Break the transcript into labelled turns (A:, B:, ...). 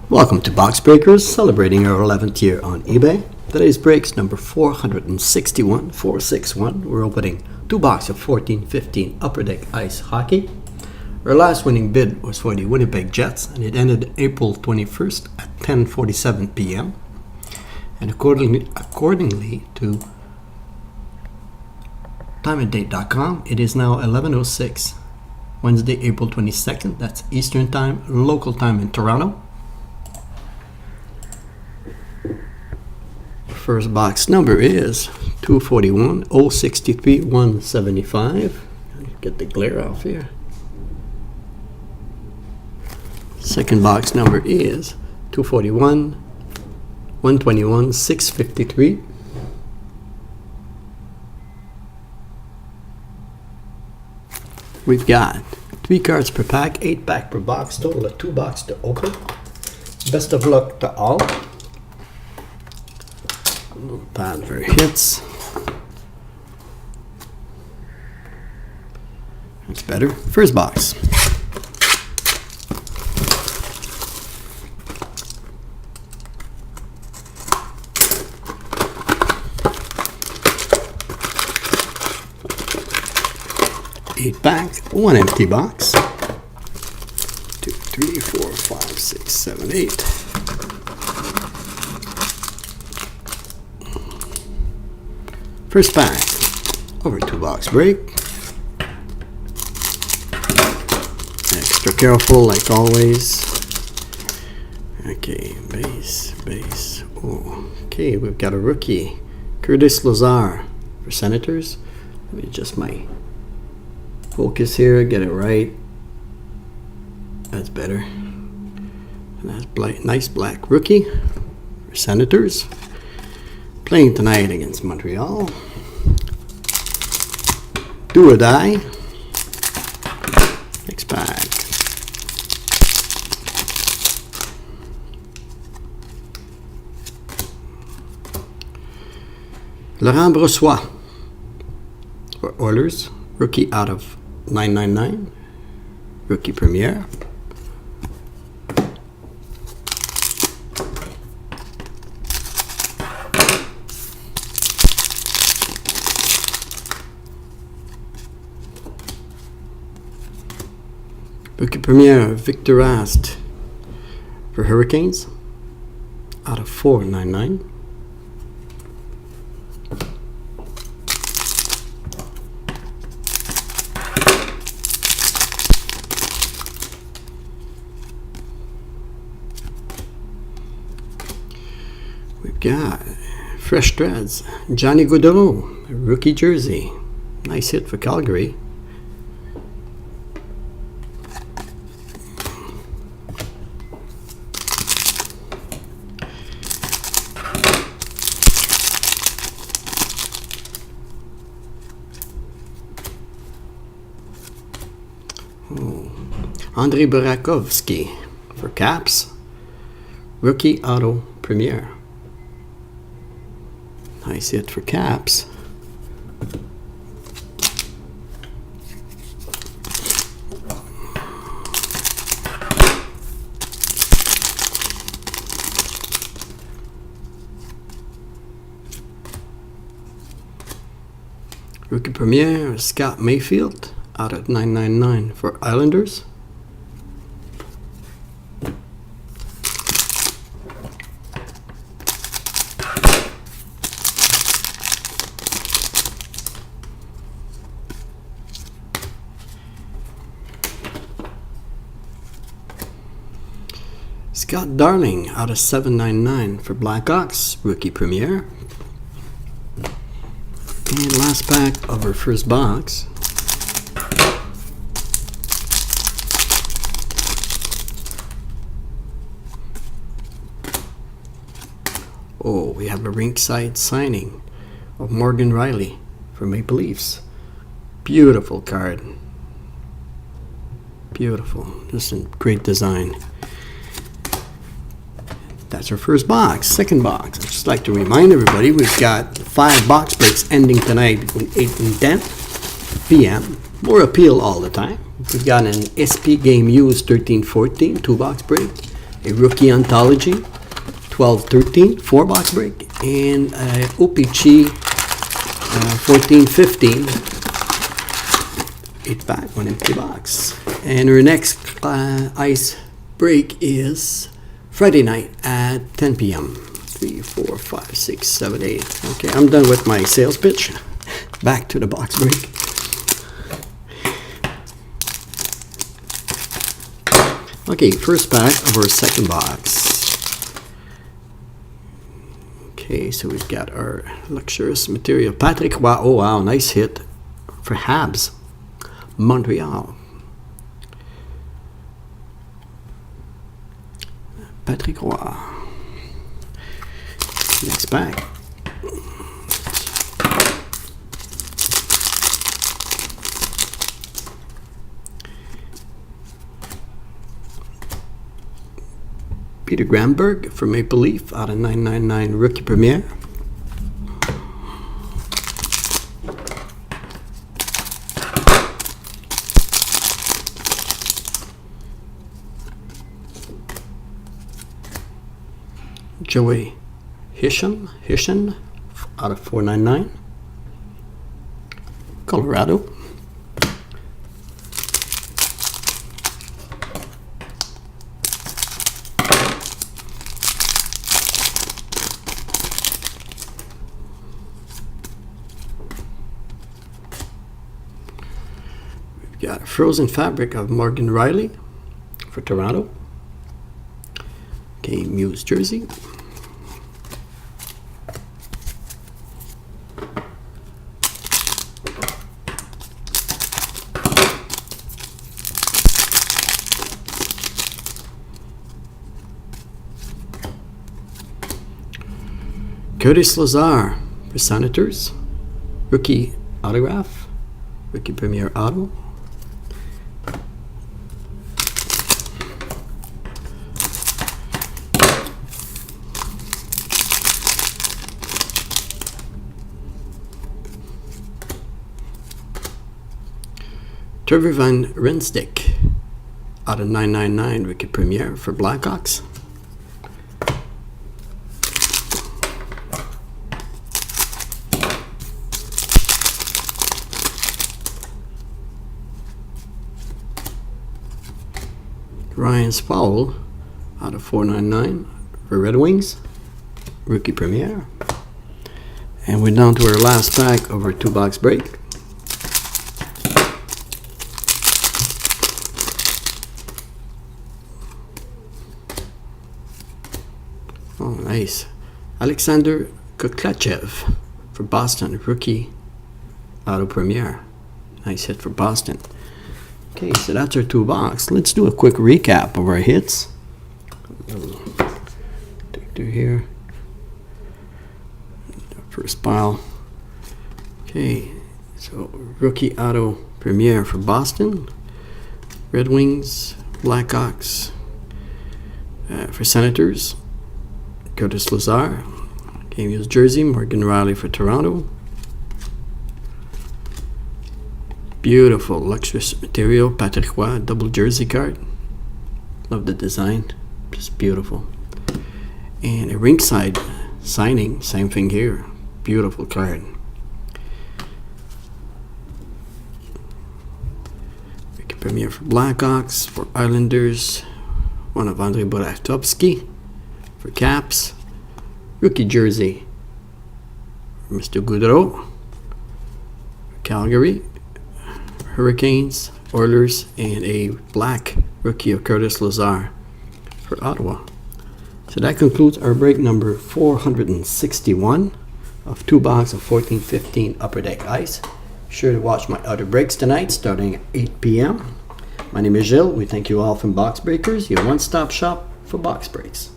A: Welcome to Box Breakers, celebrating our 11th year on eBay. Today's breaks number 461. We're opening 2 boxes of 14-15 Upper Deck Ice Hockey. Our last winning bid was for the Winnipeg Jets, and it ended April 21st at 10:47 p.m. And accordingly to timeanddate.com, it is now 11:06, Wednesday, April 22nd. That's Eastern Time, local time in Toronto. First box number is 241 063 175. Get the glare off here. Second box number is 241 121 653. We've got 3 cards per pack, 8 pack per box, total of 2 boxes to open. Best of luck to all. Pad for hits. That's better. First box. Eight pack, 1 empty box. 2, 3, 4, 5, 6, 7, 8. First pack, over 2 box break. Extra careful like always. Okay, base. Oh, okay, we've got a rookie, Curtis Lazar for Senators. Let me adjust my focus here, get it right. That's better. And that's nice black rookie for Senators. Playing tonight against Montreal. Do or die. Next pack. Laurent Brossoit for Oilers. Rookie out of 999. Rookie Premier. Rookie Premier Victor Ast for Hurricanes out of 499. We've got fresh threads, Johnny Gaudreau, rookie jersey. Nice hit for Calgary. Andrei Burakovsky for Caps. Rookie Auto Premier. Nice hit for Caps. Rookie Premier Scott Mayfield out of 999 for Islanders. Scott Darling out of 799 for Blackhawks, rookie Premier. And last pack of our first box. Oh, we have a rinkside signing of Morgan Riley for Maple Leafs. Beautiful card. Beautiful. Just a great design. That's our first box. Second box, I'd just like to remind everybody we've got 5 box breaks ending tonight between 8 and 10 p.m. More appeal all the time. We've got an SP Game Used 13-14 2 box break. a rookie anthology, 12-13, 4-box break, and a OPG 14-15, 8-pack, 1 empty box. And our next ice break is Friday night at 10 p.m. 3, 4, 5, 6, 7, 8. Okay, I'm done with my sales pitch. Back to the box break. Okay, first pack of our second box. Okay, so we've got our luxurious material. Patrick, wow, oh wow, nice hit for Habs. Montreal. Patrick Roy. Next pack. Peter Gramberg for Maple Leaf out of 999 Rookie Premier. Joey Hisham out of 499 Colorado. We've got Frozen Fabric of Morgan Riley for Toronto. Okay, Muse jersey. Curtis Lazar for Senators, rookie autograph, rookie premier auto. Trevor Van Rinsdijk out of 999 rookie premier for Blackhawks. Ryan Spowell out of 499 for Red Wings, rookie premier. And we're down to our last pack of our 2-box break. Oh, nice. Alexander Kuklachev for Boston, rookie auto premier. Nice hit for Boston. Okay, so that's our 2-box. Let's do a quick recap of our hits. Take through here. First pile. Okay, so rookie auto premier for Boston, Red Wings, Blackhawks, for Senators, Curtis Lazar, Game's jersey, Morgan Riley for Toronto. Beautiful luxurious material, Patrick Roy double jersey card. Love the design, just beautiful. And a ringside signing, same thing here. Beautiful card. Rookie premier for Blackhawks, for Islanders, one of Andrei Buratovsky for Caps. Rookie jersey for Mr. Goudreau, Calgary, Hurricanes, Oilers, and a black rookie of Curtis Lazar for Ottawa. So that concludes our break number 461 of 2-box of 14-15 Upper Deck Ice. Be sure to watch my other breaks tonight starting at 8 p.m. My name is Gilles. We thank you all from Box Breakers, your one-stop shop for box breaks.